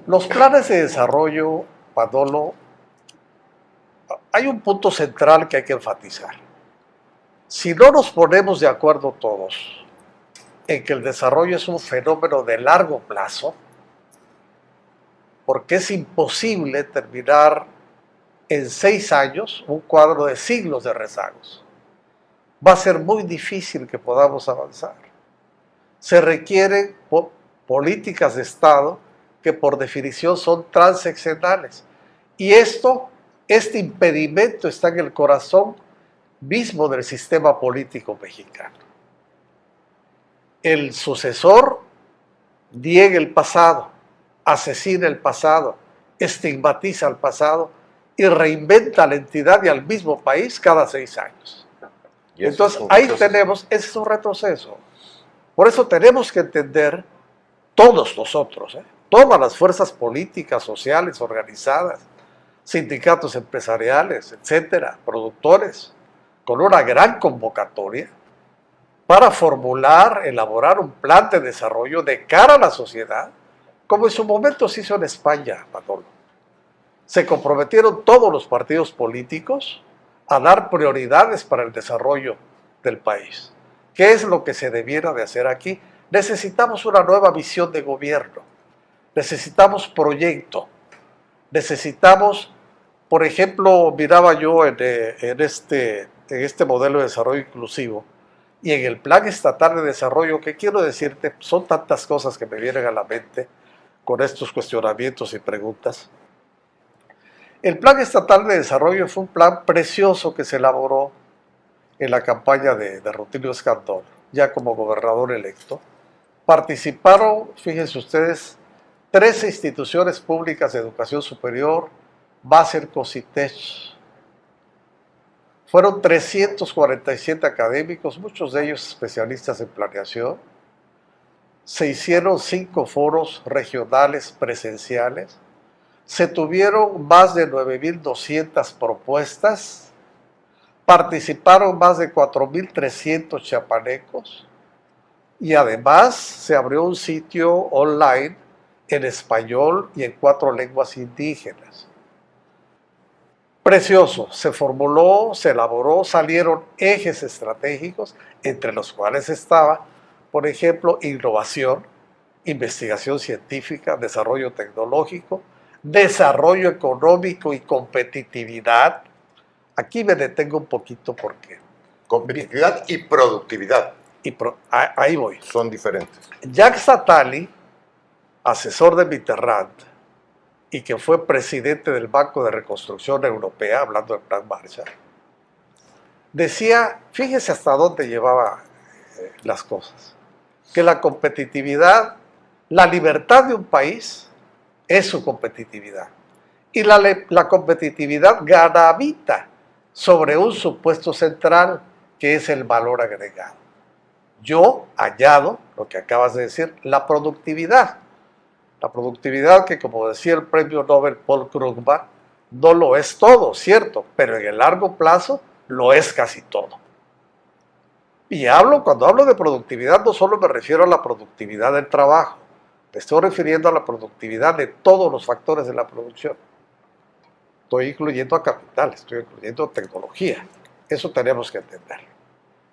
Los planes de desarrollo, Manolo, hay un punto central que hay que enfatizar. Si no nos ponemos de acuerdo todos en que el desarrollo es un fenómeno de largo plazo, porque es imposible terminar en 6 años un cuadro de siglos de rezagos. Va a ser muy difícil que podamos avanzar. Se requieren políticas de Estado que por definición son transeccionales. Y este impedimento está en el corazón mismo del sistema político mexicano. El sucesor niega el pasado, asesina el pasado, estigmatiza el pasado y reinventa la entidad y al mismo país cada 6 años. Entonces ahí tenemos, ese es un retroceso. Por eso tenemos que entender, todos nosotros, todas las fuerzas políticas, sociales, organizadas, sindicatos empresariales, etcétera, productores, con una gran convocatoria para formular, elaborar un plan de desarrollo de cara a la sociedad, como en su momento se hizo en España, Manolo. Se comprometieron todos los partidos políticos a dar prioridades para el desarrollo del país. ¿Qué es lo que se debiera de hacer aquí? Necesitamos una nueva visión de gobierno, necesitamos proyecto, necesitamos, por ejemplo, miraba yo en este modelo de desarrollo inclusivo y en el Plan Estatal de Desarrollo, que quiero decirte, son tantas cosas que me vienen a la mente con estos cuestionamientos y preguntas. El Plan Estatal de Desarrollo fue un plan precioso que se elaboró en la campaña de Rutilio Escandón, ya como gobernador electo. Participaron, fíjense ustedes, 13 instituciones públicas de educación superior, Basel, Cositech. Fueron 347 académicos, muchos de ellos especialistas en planeación. Se hicieron 5 foros regionales presenciales. Se tuvieron más de 9.200 propuestas. Participaron más de 4.300 chiapanecos. Y además se abrió un sitio online en español y en 4 lenguas indígenas. Precioso, se formuló, se elaboró, salieron ejes estratégicos, entre los cuales estaba, por ejemplo, innovación, investigación científica, desarrollo tecnológico, desarrollo económico y competitividad. Aquí me detengo un poquito porque... Competitividad y productividad. Ahí voy. Son diferentes. Jacques Attali, asesor de Mitterrand, y que fue presidente del Banco de Reconstrucción Europea, hablando del Plan Marshall, decía, fíjese hasta dónde llevaba las cosas, que la competitividad, la libertad de un país es su competitividad. Y la competitividad gravita sobre un supuesto central, que es el valor agregado. Yo añado lo que acabas de decir, la productividad. La productividad que, como decía el premio Nobel Paul Krugman, no lo es todo, cierto, pero en el largo plazo lo es casi todo. Y cuando hablo de productividad, no solo me refiero a la productividad del trabajo, me estoy refiriendo a la productividad de todos los factores de la producción. Estoy incluyendo a capital, estoy incluyendo tecnología. Eso tenemos que entender.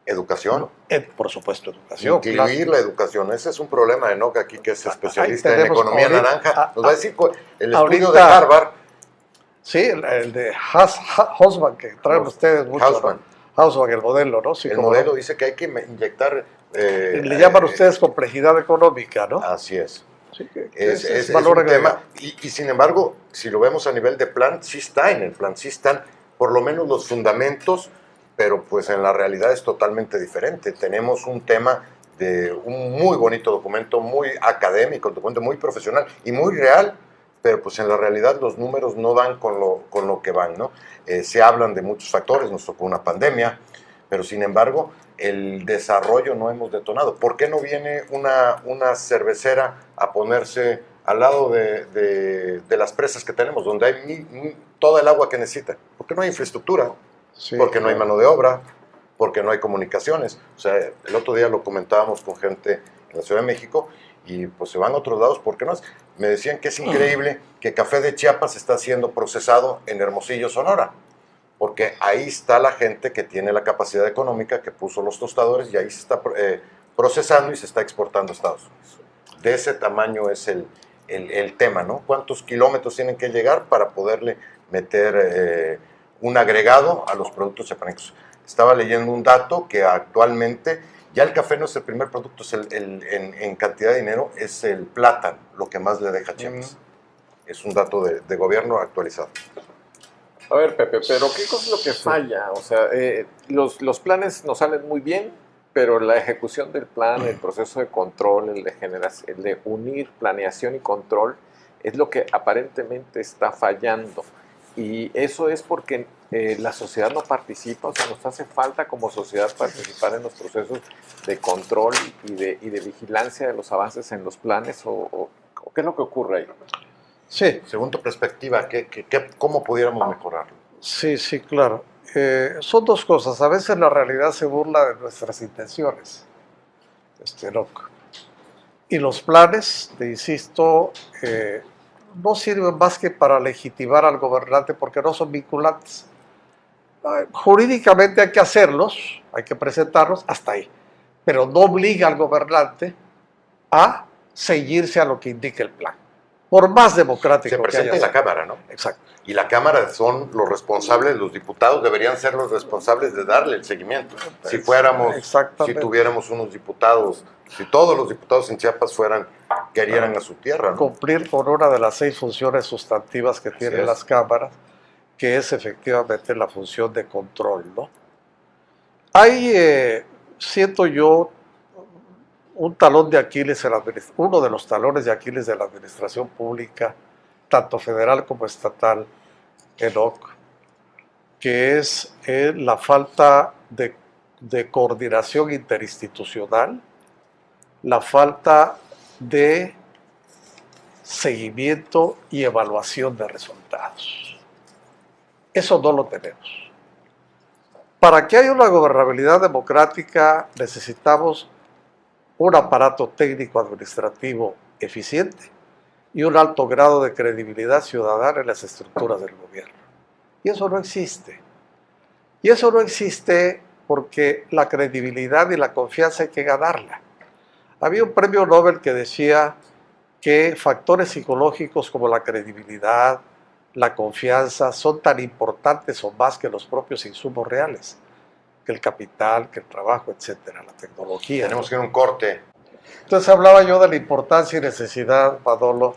¿Educación? Por supuesto, educación. Incluir la educación. Ese es un problema de Enoch aquí, que es especialista en economía naranja. Nos va a decir el estudio de Harvard. Sí, el de Hausmann, que traen ustedes mucho. Hausmann, el modelo, ¿no? Sí, el modelo dice que hay que inyectar... le llaman ustedes complejidad económica, ¿no? Así es. Sí, es valor un tema. Y sin embargo, si lo vemos a nivel de plan, sí está en el plan, sí están por lo menos los fundamentos, pero pues en la realidad es totalmente diferente. Tenemos un tema de un muy bonito documento, muy académico, un documento muy profesional y muy real, pero pues en la realidad los números no dan con lo que van, ¿no? Se hablan de muchos factores, nos tocó una pandemia, pero sin embargo el desarrollo no hemos detonado. ¿Por qué no viene una cervecera a ponerse al lado de las presas que tenemos, donde hay toda el agua que necesita? ¿Por qué no hay infraestructura? Sí, porque no hay mano de obra, porque no hay comunicaciones. O sea, el otro día lo comentábamos con gente en la Ciudad de México y pues se van a otros lados porque no es. Me decían que es increíble que café de Chiapas está siendo procesado en Hermosillo, Sonora, porque ahí está la gente que tiene la capacidad económica, que puso los tostadores y ahí se está procesando y se está exportando a Estados Unidos. De ese tamaño es el tema, ¿no? ¿Cuántos kilómetros tienen que llegar para poderle meter un agregado a los productos chapanecos? Estaba leyendo un dato que actualmente ya el café no es el primer producto, es en cantidad de dinero, es el plátano, lo que más le deja a Chiapas. Es un dato de gobierno actualizado. A ver, Pepe, pero ¿qué cosa es lo que falla? O sea, los planes nos salen muy bien, pero la ejecución del plan, el proceso de control, el de unir planeación y control, es lo que aparentemente está fallando. Y eso es porque la sociedad no participa, o sea, nos hace falta como sociedad participar en los procesos de control y de vigilancia de los avances en los planes, o ¿qué es lo que ocurre ahí? Sí, Según tu perspectiva, ¿cómo pudiéramos mejorarlo? sí, sí, claro. Son dos cosas. A veces la realidad se burla de nuestras intenciones, loco. Y los planes, te insisto, no sirven más que para legitimar al gobernante porque no son vinculantes. Jurídicamente hay que hacerlos, hay que presentarlos hasta ahí, pero no obliga al gobernante a ceñirse a lo que indique el plan, por más democrático Se que haya presenta en la sido. Cámara, ¿no? Exacto. Y la Cámara son los responsables, los diputados deberían ser los responsables de darle el seguimiento. Si tuviéramos unos diputados, si todos los diputados en Chiapas querieran a su tierra, ¿no? Cumplir con una de las 6 funciones sustantivas que tienen las cámaras, que es efectivamente la función de control, ¿no? Hay, siento yo, un talón de Aquiles, uno de los talones de Aquiles de la administración pública, tanto federal como estatal, Enoc, que es la falta de coordinación interinstitucional, la falta de seguimiento y evaluación de resultados. Eso no lo tenemos. Para que haya una gobernabilidad democrática necesitamos un aparato técnico administrativo eficiente y un alto grado de credibilidad ciudadana en las estructuras del gobierno. Y eso no existe. Y eso no existe porque la credibilidad y la confianza hay que ganarla. Había un premio Nobel que decía que factores psicológicos como la credibilidad, la confianza, son tan importantes o más que los propios insumos reales, que el capital, que el trabajo, etcétera, la tecnología. Tenemos que ir a un corte. Entonces hablaba yo de la importancia y necesidad, Manolo,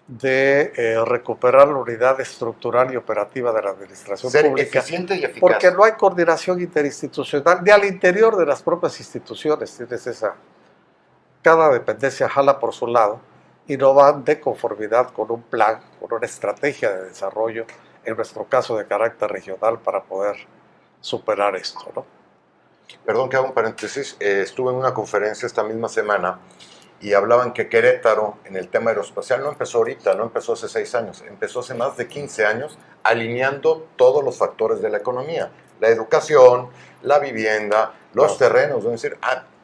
de recuperar la unidad estructural y operativa de la administración pública. Eficiente y eficaz. Porque no hay coordinación interinstitucional, ni al interior de las propias instituciones. Cada dependencia jala por su lado y no van de conformidad con un plan, con una estrategia de desarrollo, en nuestro caso de carácter regional, para poder superar esto, ¿no? Perdón que haga un paréntesis, estuve en una conferencia esta misma semana y hablaban que Querétaro en el tema aeroespacial no empezó ahorita, no empezó hace 6 años, empezó hace más de 15 años alineando todos los factores de la economía, la educación, la vivienda, los terrenos, es decir,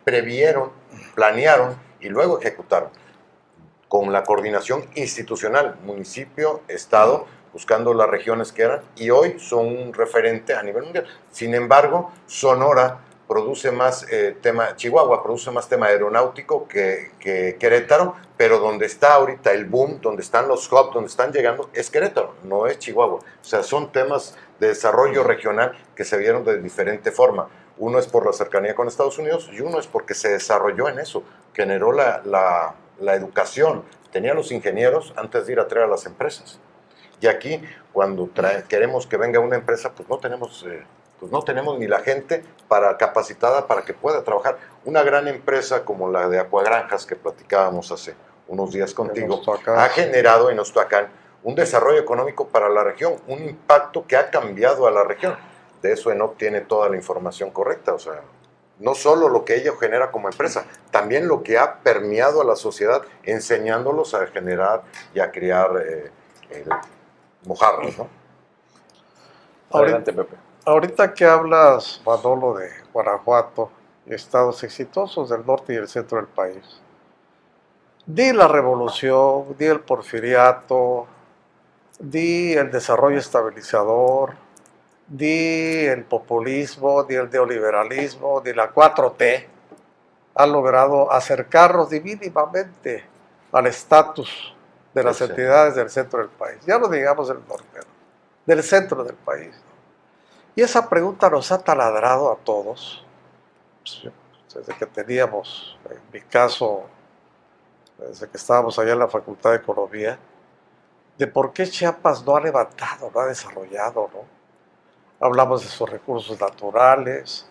previeron, planearon y luego ejecutaron con la coordinación institucional, municipio, estado, buscando las regiones que eran, y hoy son un referente a nivel mundial. Sin embargo, Sonora produce más Chihuahua produce más tema aeronáutico que Querétaro, pero donde está ahorita el boom, donde están los hubs, donde están llegando, es Querétaro, no es Chihuahua. O sea, son temas de desarrollo regional que se vieron de diferente forma. Uno es por la cercanía con Estados Unidos y uno es porque se desarrolló en eso, generó la educación, tenía los ingenieros antes de ir a traer a las empresas. Y aquí, cuando queremos que venga una empresa, pues no tenemos ni la gente capacitada para que pueda trabajar. Una gran empresa como la de Acuagranjas, que platicábamos hace unos días contigo, ha generado en Ostoacán un desarrollo económico para la región, un impacto que ha cambiado a la región. De eso ENOC tiene toda la información correcta, o sea, no solo lo que ella genera como empresa, también lo que ha permeado a la sociedad, enseñándolos a generar y a crear mojarras, ¿no? Adelante, Pepe. Ahorita que hablas, Manolo, de Guanajuato y estados exitosos del norte y el centro del país, Di la revolución, di el porfiriato, di el desarrollo estabilizador, di el populismo, di el neoliberalismo, di la 4T, han logrado acercarnos mínimamente al estatus de las entidades del centro del país. Ya no digamos del norte, ¿no? Del centro del país. Y esa pregunta nos ha taladrado a todos, desde que teníamos, en mi caso, desde que estábamos allá en la Facultad de Economía, de por qué Chiapas no ha levantado, no ha desarrollado, ¿no? Hablamos de sus recursos naturales,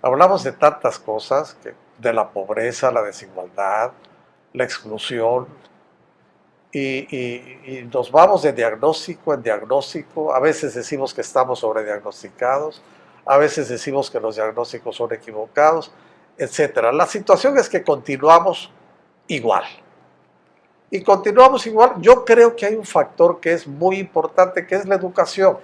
hablamos de tantas cosas, de la pobreza, la desigualdad, la exclusión, y nos vamos de diagnóstico en diagnóstico. A veces decimos que estamos sobrediagnosticados, a veces decimos que los diagnósticos son equivocados, etc. La situación es que continuamos igual. Y continuamos igual. Yo creo que hay un factor que es muy importante, que es la educación.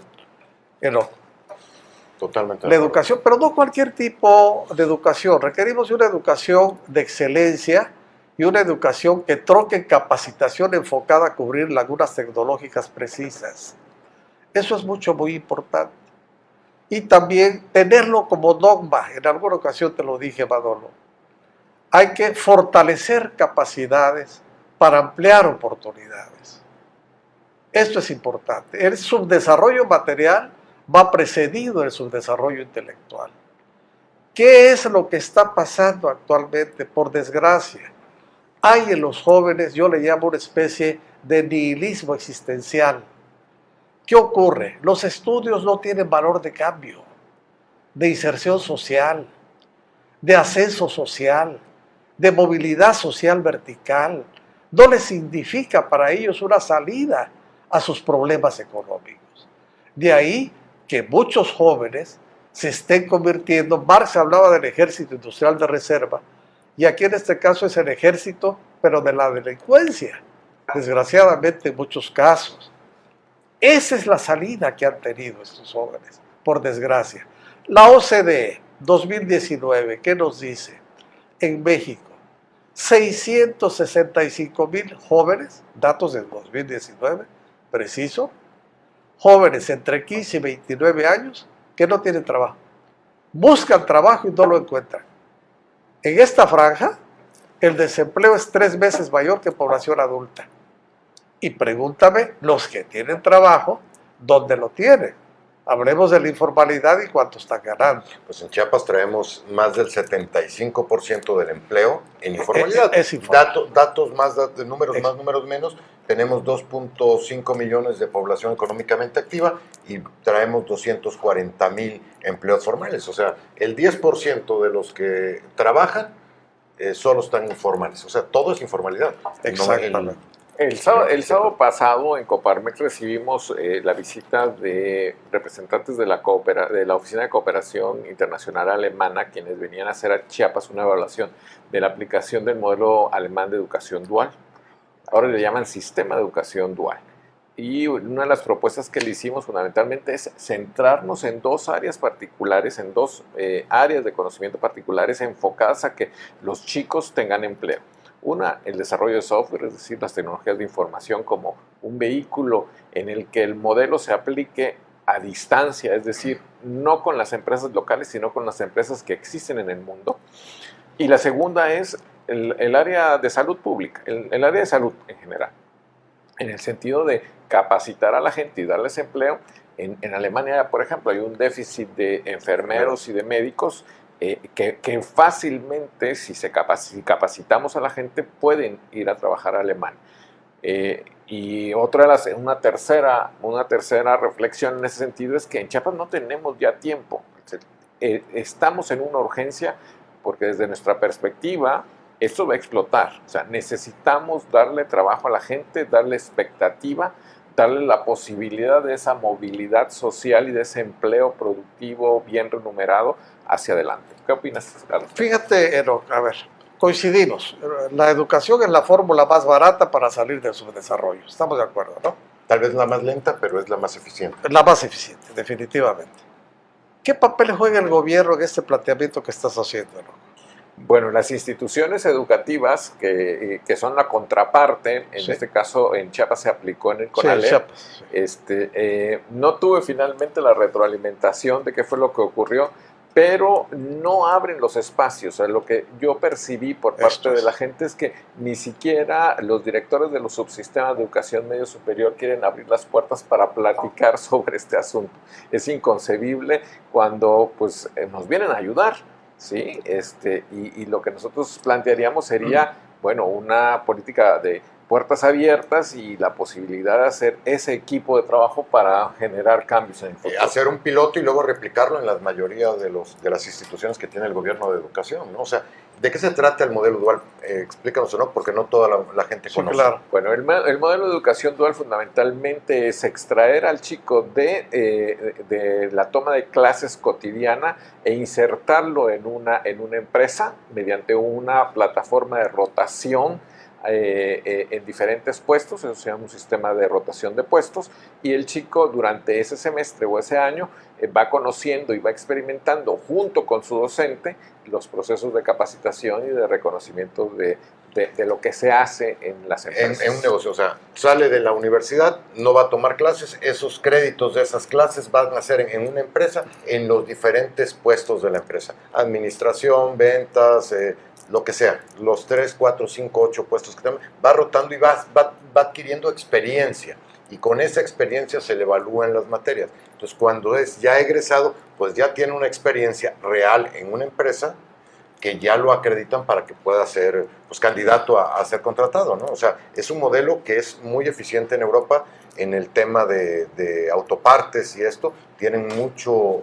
Totalmente. La educación, pero no cualquier tipo de educación. Requerimos una educación de excelencia y una educación que troque en capacitación enfocada a cubrir lagunas tecnológicas precisas. Eso es muy importante. Y también tenerlo como dogma. En alguna ocasión te lo dije, Manolo. Hay que fortalecer capacidades para ampliar oportunidades. Esto es importante. El subdesarrollo material va precedido del subdesarrollo intelectual. ¿Qué es lo que está pasando actualmente? Por desgracia, hay en los jóvenes, yo le llamo una especie de nihilismo existencial. ¿Qué ocurre? Los estudios no tienen valor de cambio, de inserción social, de ascenso social, de movilidad social vertical. No les significa para ellos una salida a sus problemas económicos. De ahí que muchos jóvenes se estén convirtiendo. Marx hablaba del ejército industrial de reserva, y aquí en este caso es el ejército, pero de la delincuencia, desgraciadamente en muchos casos. Esa es la salida que han tenido estos jóvenes, por desgracia. La OCDE 2019, ¿qué nos dice? En México, 665,000 jóvenes, datos del 2019, preciso, jóvenes entre 15 y 29 años que no tienen trabajo. Buscan trabajo y no lo encuentran. En esta franja, el desempleo es 3 veces mayor que población adulta. Y pregúntame, los que tienen trabajo, ¿dónde lo tienen? Hablemos de la informalidad y cuánto están ganando. Pues en Chiapas traemos más del 75% del empleo en informalidad. Es informal. Datos más, de números más, números menos. Tenemos 2.5 millones de población económicamente activa y traemos 240,000 empleos formales. O sea, el 10% de los que trabajan solo están informales. O sea, todo es informalidad. Exactamente. El sábado pasado en Coparmex recibimos la visita de representantes de la Oficina de Cooperación Internacional Alemana, quienes venían a hacer a Chiapas una evaluación de la aplicación del modelo alemán de educación dual. Ahora le llaman sistema de educación dual. Y una de las propuestas que le hicimos fundamentalmente es centrarnos en 2 áreas particulares, en 2 áreas de conocimiento particulares enfocadas a que los chicos tengan empleo. Una, el desarrollo de software, es decir, las tecnologías de información como un vehículo en el que el modelo se aplique a distancia, es decir, no con las empresas locales, sino con las empresas que existen en el mundo. Y la segunda es el área de salud pública, el área de salud en general, en el sentido de capacitar a la gente y darles empleo. En Alemania, por ejemplo, hay un déficit de enfermeros y de médicos que fácilmente, si capacitamos a la gente, pueden ir a trabajar a Alemania. Y una tercera reflexión en ese sentido es que en Chiapas no tenemos ya tiempo. Estamos en una urgencia porque desde nuestra perspectiva esto va a explotar. O sea, necesitamos darle trabajo a la gente, darle expectativa, darle la posibilidad de esa movilidad social y de ese empleo productivo bien remunerado hacia adelante. ¿Qué opinas, Carlos? Fíjate, a ver, coincidimos. La educación es la fórmula más barata para salir del subdesarrollo. Estamos de acuerdo, ¿no? Tal vez la más lenta, pero es la más eficiente. La más eficiente, definitivamente. ¿Qué papel juega el gobierno en este planteamiento que estás haciendo, no? Bueno, las instituciones educativas que son la contraparte, en Sí. este caso en Chiapas se aplicó en el Sí, CONALEP, Chiapas. no tuve finalmente la retroalimentación de qué fue lo que ocurrió, pero no abren los espacios. O sea, lo que yo percibí por parte Esto de es. la gente es que ni siquiera los directores de los subsistemas de educación medio superior quieren abrir las puertas para platicar sobre este asunto. Es inconcebible cuando pues, nos vienen a ayudar. ¿Sí? Y lo que nosotros plantearíamos sería, bueno, una política de puertas abiertas y la posibilidad de hacer ese equipo de trabajo para generar cambios en el futuro. Hacer un piloto y luego replicarlo en la mayoría de las instituciones que tiene el gobierno de educación, ¿no? O sea, ¿de qué se trata el modelo dual? Explícanos, ¿no? Porque no toda la gente Sí, conoce. claro. Bueno, el modelo de educación dual fundamentalmente es extraer al chico de la toma de clases cotidiana e insertarlo en una empresa mediante una plataforma de rotación en diferentes puestos. Eso se llama un sistema de rotación de puestos, y el chico durante ese semestre o ese año va conociendo y va experimentando junto con su docente los procesos de capacitación y de reconocimiento de lo que se hace en las empresas. En un negocio, o sea, sale de la universidad, no va a tomar clases, esos créditos de esas clases van a ser en una empresa, en los diferentes puestos de la empresa, administración, ventas, lo que sea, los 3, 4, 5, 8 puestos que tengan, va rotando y va adquiriendo experiencia, y con esa experiencia se le evalúan las materias. Entonces, cuando es ya egresado, pues ya tiene una experiencia real en una empresa, que ya lo acreditan para que pueda ser pues, candidato a ser contratado, ¿no? O sea, es un modelo que es muy eficiente en Europa en el tema de autopartes y esto. Tienen mucho,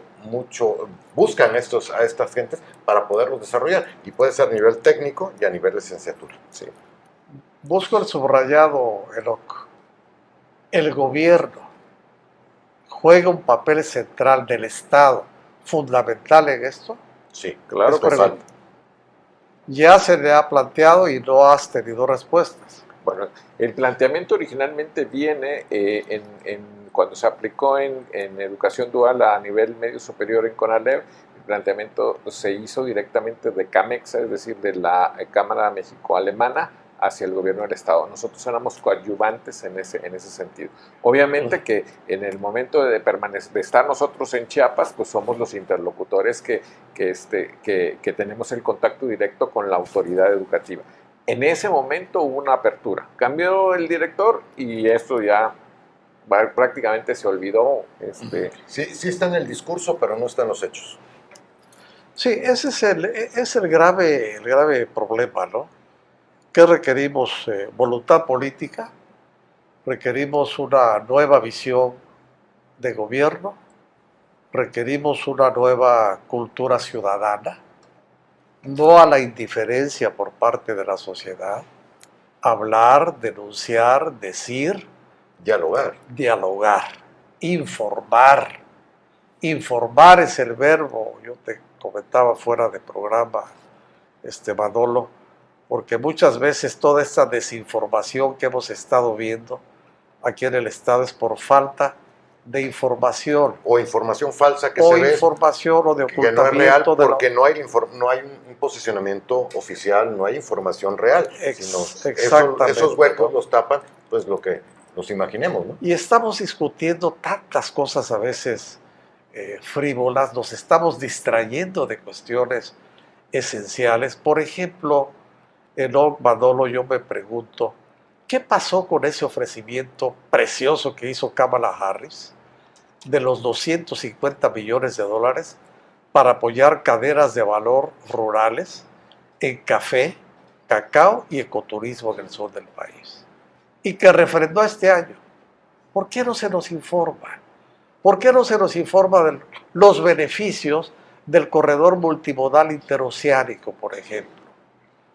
buscan a estas gentes para poderlos desarrollar, y puede ser a nivel técnico y a nivel licenciatura. Sí. Busco el subrayado, Enoc. El gobierno juega un papel central del Estado fundamental en esto. Sí, Claro es que sí. total. Ya se le ha planteado y no has tenido respuestas. Bueno, el planteamiento originalmente viene cuando se aplicó en educación dual a nivel medio superior en CONALEP. El planteamiento se hizo directamente de CAMEX, es decir, de la Cámara México-Alemana, hacia el gobierno del Estado. Nosotros éramos coadyuvantes en ese sentido. Obviamente que en el momento de estar nosotros en Chiapas, pues somos los interlocutores que tenemos el contacto directo con la autoridad educativa. En ese momento hubo una apertura. Cambió el director y esto ya prácticamente se olvidó. Sí está en el discurso, pero no está en los hechos. Sí, ese es el grave problema, ¿no? ¿Qué requerimos? Voluntad política, requerimos una nueva visión de gobierno, requerimos una nueva cultura ciudadana, no a la indiferencia por parte de la sociedad, hablar, denunciar, decir, Dialogar. informar. Informar es el verbo. Yo te comentaba fuera de programa, Manolo, porque muchas veces toda esta desinformación que hemos estado viendo aquí en el Estado es por falta de información. O información falsa que o se ve. información o de Que no es ocultamiento. real porque no hay un posicionamiento oficial, no hay información real. Exactamente, esos huecos, ¿no? los tapan, pues lo que nos imaginemos, ¿no? Y estamos discutiendo tantas cosas a veces frívolas, nos estamos distrayendo de cuestiones esenciales. Por ejemplo, Enoc, Manolo, yo me pregunto, ¿qué pasó con ese ofrecimiento precioso que hizo Kamala Harris de los 250 millones de dólares para apoyar cadenas de valor rurales en café, cacao y ecoturismo en el sur del país? Y que refrendó este año. ¿Por qué no se nos informa? ¿Por qué no se nos informa de los beneficios del corredor multimodal interoceánico, por ejemplo,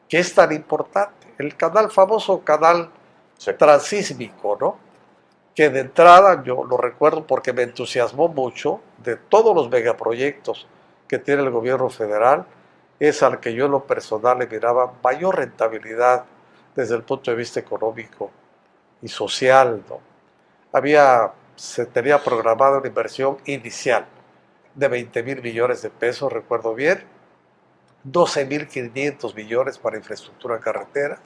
que es tan importante? El famoso canal transísmico, ¿no? Que de entrada, yo lo recuerdo porque me entusiasmó mucho, de todos los megaproyectos que tiene el gobierno federal, es al que yo en lo personal le miraba mayor rentabilidad desde el punto de vista económico y social, ¿no? Se tenía programada una inversión inicial de 20,000 millones de pesos, recuerdo bien, 12.500 millones para infraestructura carretera,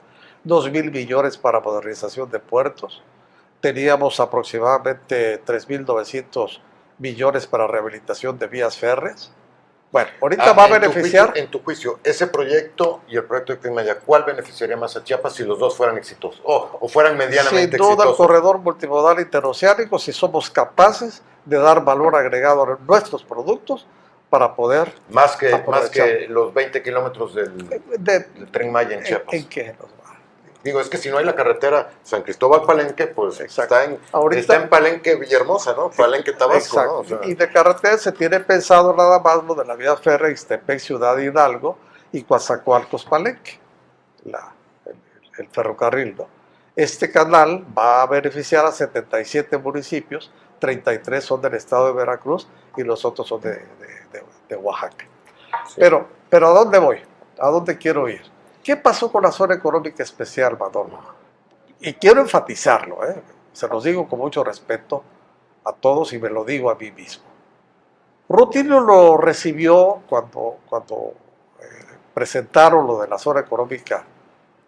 2.000 millones para modernización de puertos, teníamos aproximadamente 3.900 millones para rehabilitación de vías férreas. Bueno, ahorita va a beneficiar. En tu juicio, ese proyecto y el proyecto de Tren Maya, ¿cuál beneficiaría más a Chiapas si los dos fueran exitosos o fueran medianamente Sin duda exitosos? el corredor multimodal interoceánico, si somos capaces de dar valor agregado a nuestros productos para poder más que los 20 kilómetros del Tren Maya en Chiapas. ¿En qué nos va? Digo, es que si no hay la carretera San Cristóbal-Palenque, pues está en Palenque Villahermosa, ¿no? Palenque Tabasco, ¿no? O sea, y de carretera se tiene pensado nada más lo de la vía férrea Ixtepec, Ciudad Hidalgo y Coatzacoalcos, Palenque, el ferrocarril, ¿no? Este canal va a beneficiar a 77 municipios, 33 son del estado de Veracruz y los otros son de Oaxaca. Sí. Pero ¿a dónde voy? ¿A dónde quiero ir? ¿Qué pasó con la zona económica especial, Manolo? Y quiero enfatizarlo, se los digo con mucho respeto a todos y me lo digo a mí mismo. Rutilio lo recibió cuando presentaron lo de la zona económica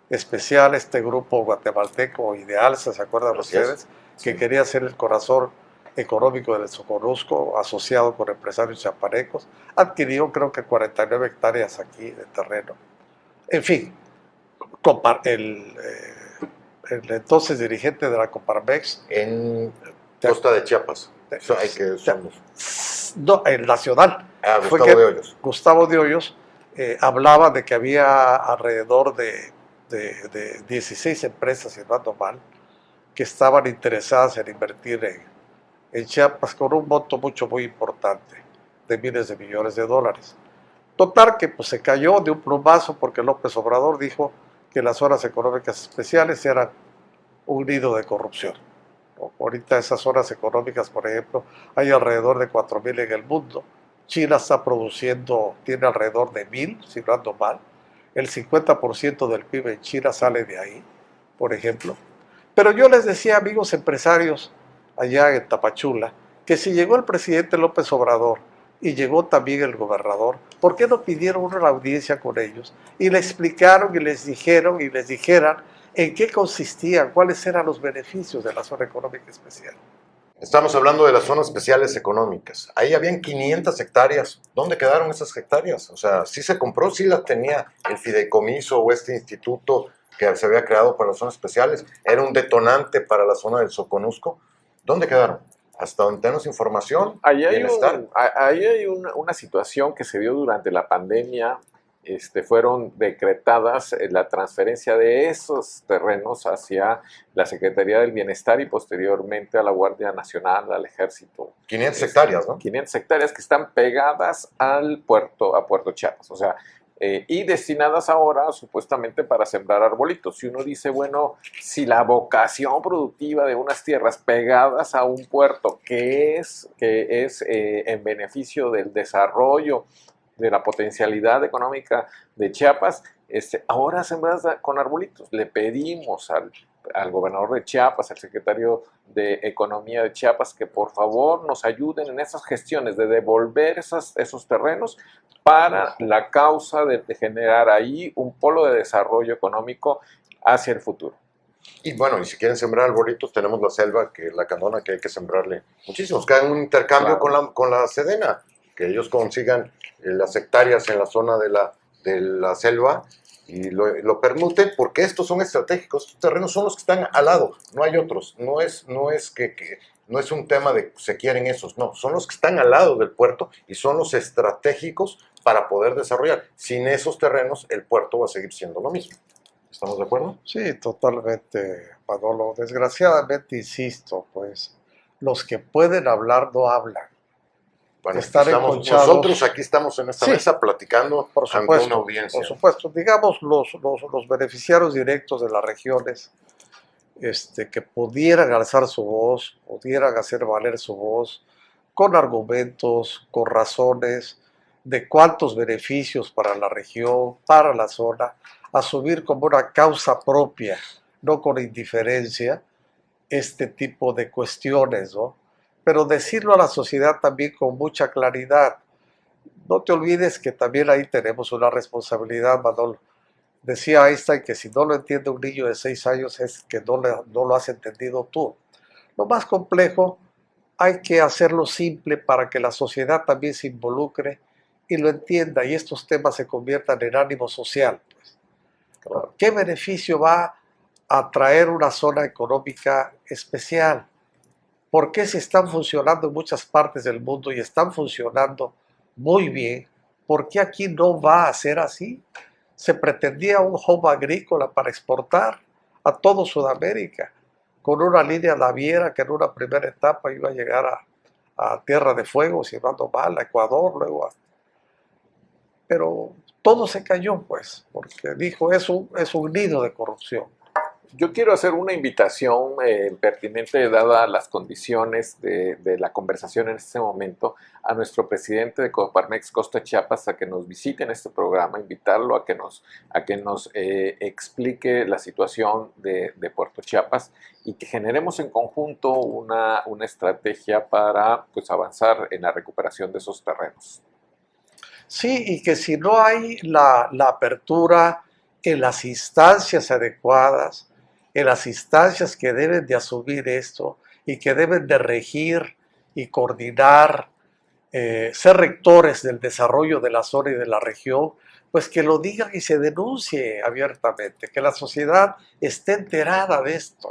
especial, este grupo guatemalteco Ideal, ¿se acuerdan ustedes? Sí. Que quería ser el corazón económico del Soconusco, asociado con empresarios chapanecos, adquirió creo que 49 hectáreas aquí de terreno. En fin, el entonces dirigente de la Coparmex. En Costa de Chiapas. No, el Nacional. Gustavo de Hoyos. Gustavo de Hoyos hablaba de que había alrededor de 16 empresas, si no ando mal, que estaban interesadas en invertir en Chiapas con un monto muy importante, de miles de millones de dólares. Total que pues, se cayó de un plumazo porque López Obrador dijo que las zonas económicas especiales eran un nido de corrupción, ¿no? Ahorita esas zonas económicas, por ejemplo, hay alrededor de 4.000 en el mundo. China está produciendo, tiene alrededor de 1.000, si no ando mal. El 50% del PIB en China sale de ahí, por ejemplo. Pero yo les decía, amigos empresarios allá en Tapachula, que si llegó el presidente López Obrador y llegó también el gobernador, ¿por qué no pidieron una audiencia con ellos? Y le explicaron y les dijeron y les dijeran en qué consistían, cuáles eran los beneficios de la zona económica especial. Estamos hablando de las zonas especiales económicas. Ahí habían 500 hectáreas. ¿Dónde quedaron esas hectáreas? O sea, sí se compró, sí las tenía el fideicomiso o este instituto que se había creado para las zonas especiales. Era un detonante para la zona del Soconusco. ¿Dónde quedaron? Hasta donde tenemos información. Ahí hay una situación que se dio durante la pandemia. Fueron decretadas la transferencia de esos terrenos hacia la Secretaría del Bienestar y posteriormente a la Guardia Nacional, al Ejército. 500 hectáreas, ¿no? 500 hectáreas que están pegadas a Puerto Chiapas, o sea, y destinadas ahora supuestamente para sembrar arbolitos. Si uno dice, bueno, si la vocación productiva de unas tierras pegadas a un puerto que es en beneficio del desarrollo, de la potencialidad económica de Chiapas, ahora sembradas con arbolitos. Le pedimos al gobernador de Chiapas, al secretario de Economía de Chiapas, que por favor nos ayuden en esas gestiones de devolver esos terrenos para la causa de generar ahí un polo de desarrollo económico hacia el futuro. Y bueno, y si quieren sembrar arbolitos, tenemos la selva, que la Candona, que hay que sembrarle muchísimos. Que hagan un intercambio con la Sedena, que ellos consigan las hectáreas en la zona de la selva y lo permuten, porque estos son estratégicos. Estos terrenos son los que están al lado, no hay otros. No es un tema de se quieren esos, no, son los que están al lado del puerto y son los estratégicos para poder desarrollar. Sin esos terrenos, el puerto va a seguir siendo lo mismo. ¿Estamos de acuerdo? Sí, totalmente, Manolo. Desgraciadamente, insisto, pues los que pueden hablar no hablan. Bueno, nosotros aquí estamos en esta mesa platicando ante una audiencia. Por supuesto, digamos los beneficiarios directos de las regiones que pudieran alzar su voz, pudieran hacer valer su voz con argumentos, con razones de cuántos beneficios para la región, para la zona, asumir como una causa propia, no con indiferencia, este tipo de cuestiones, ¿no? Pero decirlo a la sociedad también con mucha claridad. No te olvides que también ahí tenemos una responsabilidad, Manolo. Decía Einstein que si no lo entiende un niño de 6 años es que no lo has entendido tú. Lo más complejo hay que hacerlo simple para que la sociedad también se involucre y lo entienda y estos temas se conviertan en ánimo social. Claro. ¿Qué beneficio va a traer una zona económica especial? ¿Por qué si están funcionando en muchas partes del mundo y están funcionando muy bien? ¿Por qué aquí no va a ser así? Se pretendía un hub agrícola para exportar a todo Sudamérica, con una línea naviera que en una primera etapa iba a llegar a Tierra de Fuego, si no ando mal, a Ecuador, luego pero todo se cayó, pues, porque dijo, es un nido de corrupción. Yo quiero hacer una invitación pertinente, dada las condiciones de la conversación en este momento, a nuestro presidente de Coparmex Costa Chiapas a que nos visite en este programa, invitarlo a que nos explique la situación de Puerto Chiapas y que generemos en conjunto una estrategia para pues, avanzar en la recuperación de esos terrenos. Sí, y que si no hay la apertura en las instancias adecuadas, en las instancias que deben de asumir esto y que deben de regir y coordinar, ser rectores del desarrollo de la zona y de la región, pues que lo digan y se denuncie abiertamente, que la sociedad esté enterada de esto,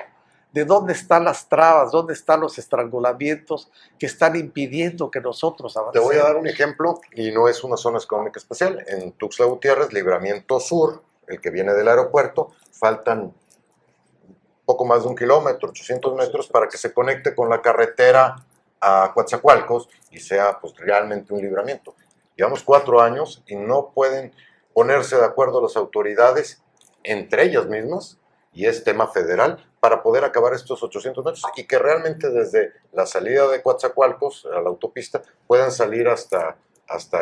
de dónde están las trabas, dónde están los estrangulamientos que están impidiendo que nosotros Te avancemos. voy a dar un ejemplo, y no es una zona económica especial. En Tuxtla Gutiérrez, Libramiento Sur, el que viene del aeropuerto, faltan poco más de 1 kilómetro, 800 metros, para que se conecte con la carretera a Coatzacoalcos y sea pues, realmente un libramiento. Llevamos 4 años y no pueden ponerse de acuerdo las autoridades entre ellas mismas, y es tema federal, para poder acabar estos 800 metros y que realmente desde la salida de Coatzacoalcos a la autopista puedan salir hasta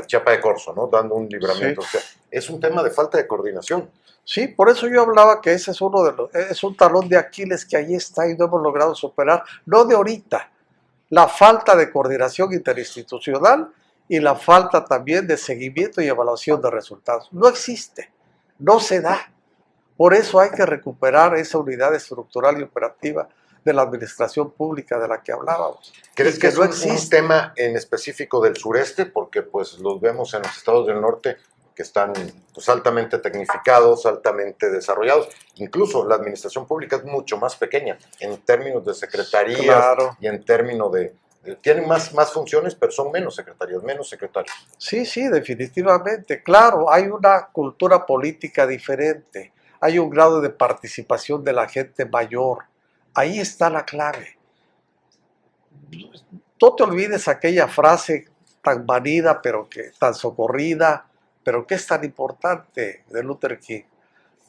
Chiapa de Corzo, ¿no? Dando un libramiento. Sí. O sea, es un tema de falta de coordinación. Sí, por eso yo hablaba que ese es uno de los, es un talón de Aquiles que ahí está y no hemos logrado superar, no de ahorita, la falta de coordinación interinstitucional y la falta también de seguimiento y evaluación de resultados. No existe, no se da. Por eso hay que recuperar esa unidad estructural y operativa de la administración pública de la que hablábamos. ¿Crees Y que que es no un existe. tema en específico del sureste? Porque pues los vemos en los estados del norte que están pues, altamente tecnificados, altamente desarrollados. Incluso la administración pública es mucho más pequeña en términos de secretarías Claro. y en términos tienen más funciones, pero son menos secretarías, menos secretarios. Sí, sí, definitivamente. Claro, hay una cultura política diferente, hay un grado de participación de la gente mayor. Ahí está la clave. No te olvides aquella frase tan manida, pero que tan socorrida, pero que es tan importante de Luther King.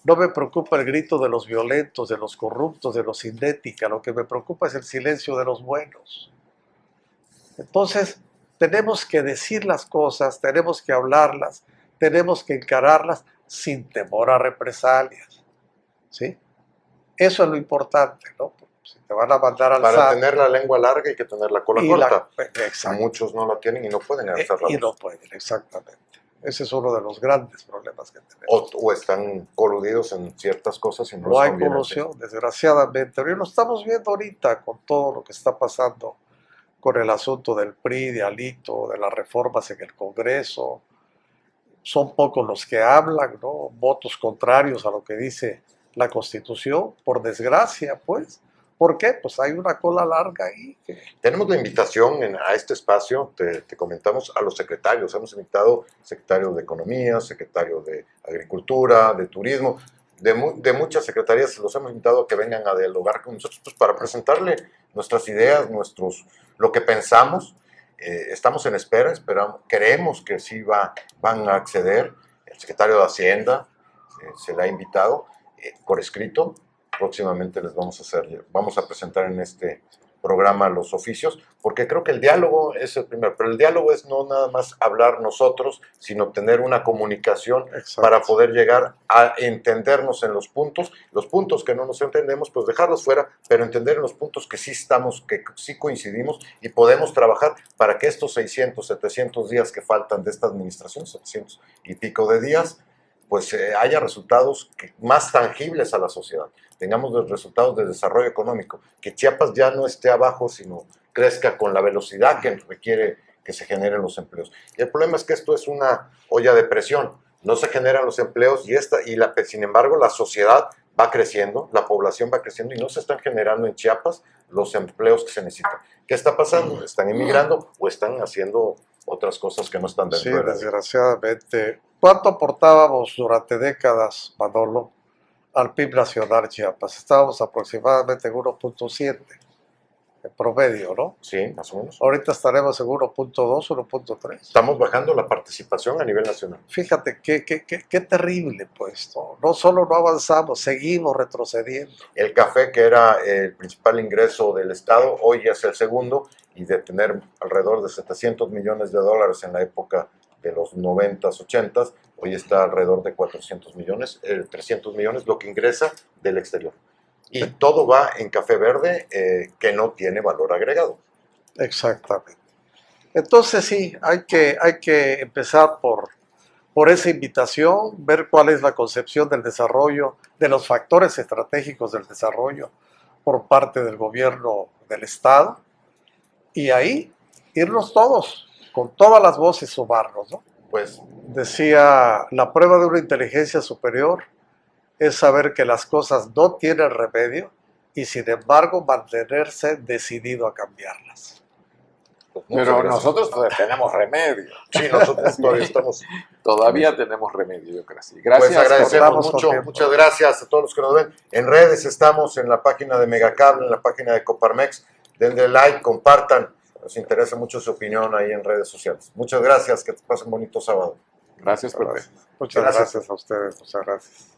No me preocupa el grito de los violentos, de los corruptos, de los sin ética. Lo que me preocupa es el silencio de los buenos. Entonces, tenemos que decir las cosas, tenemos que hablarlas, tenemos que encararlas sin temor a represalias. ¿Sí? Eso es lo importante, ¿no? Si te van a mandar al Para SAT tener la lengua larga hay que tener la cola y corta. exacto, Muchos no la tienen y no pueden alzar la y no voz. pueden, exactamente. Ese es uno de los grandes problemas que tenemos. O están coludidos en ciertas cosas y no No les hay conviene decir. colusión, desgraciadamente. Pero lo estamos viendo ahorita con todo lo que está pasando con el asunto del PRI, de Alito, de las reformas en el Congreso. Son pocos los que hablan, ¿no? Votos contrarios a lo que dice la Constitución, por desgracia, pues. ¿Por qué? Pues hay una cola larga ahí. Tenemos la invitación a este espacio, te comentamos, a los secretarios. Hemos invitado secretarios de Economía, secretarios de Agricultura, de Turismo, de muchas secretarías. Los hemos invitado a que vengan a dialogar con nosotros pues, para presentarle nuestras ideas, lo que pensamos. Estamos en espera, creemos que sí van a acceder. El secretario de Hacienda se le ha invitado por escrito. Próximamente vamos a presentar en este programa los oficios, porque creo que el diálogo es el primero, pero el diálogo es no nada más hablar nosotros, sino tener una comunicación para poder llegar a entendernos en los puntos que no nos entendemos, pues dejarlos fuera, pero entender en los puntos que sí estamos, que sí coincidimos y podemos trabajar para que estos 600, 700 días que faltan de esta administración, 700 y pico de días, pues haya resultados más tangibles a la sociedad, tengamos los resultados de desarrollo económico, que Chiapas ya no esté abajo, sino crezca con la velocidad que requiere que se generen los empleos. Y el problema es que esto es una olla de presión, no se generan los empleos sin embargo la sociedad va creciendo, la población va creciendo y no se están generando en Chiapas los empleos que se necesitan. ¿Qué está pasando? ¿Están emigrando o están haciendo otras cosas que no están dentro Sí, de la desgraciadamente. ¿Cuánto aportábamos durante décadas, Manolo, al PIB nacional Chiapas? Estábamos aproximadamente en 1.7 en promedio, ¿no? Sí, más o menos. Ahorita estaremos en 1.2, 1.3. Estamos bajando la participación a nivel nacional. Fíjate, qué terrible, pues. No solo no avanzamos, seguimos retrocediendo. El café, que era el principal ingreso del Estado, hoy ya es el segundo, y de tener alrededor de 700 millones de dólares en la época de los 90s, 80s, hoy está alrededor de 400 millones, 300 millones, lo que ingresa del exterior. Y todo va en café verde que no tiene valor agregado. Exactamente. Entonces sí, hay que empezar por esa invitación, ver cuál es la concepción del desarrollo, de los factores estratégicos del desarrollo por parte del gobierno del Estado, y ahí irnos todos, con todas las voces sumarnos, ¿no? Pues Decía, la prueba de una inteligencia superior es saber que las cosas no tienen remedio y sin embargo mantenerse decidido a cambiarlas. Pero nosotros todavía tenemos remedio. Sí, nosotros todavía estamos. Todavía tenemos remedio, yo creo que sí. Gracias. Pues agradecemos por mucho, tiempo. muchas gracias a todos los que nos ven. En redes estamos, en la página de Megacable, en la página de Coparmex. Denle like, compartan. Nos interesa mucho su opinión ahí en redes sociales. Muchas gracias, que te pasen un bonito sábado. Gracias, Pepe. Muchas gracias a ustedes, muchas gracias.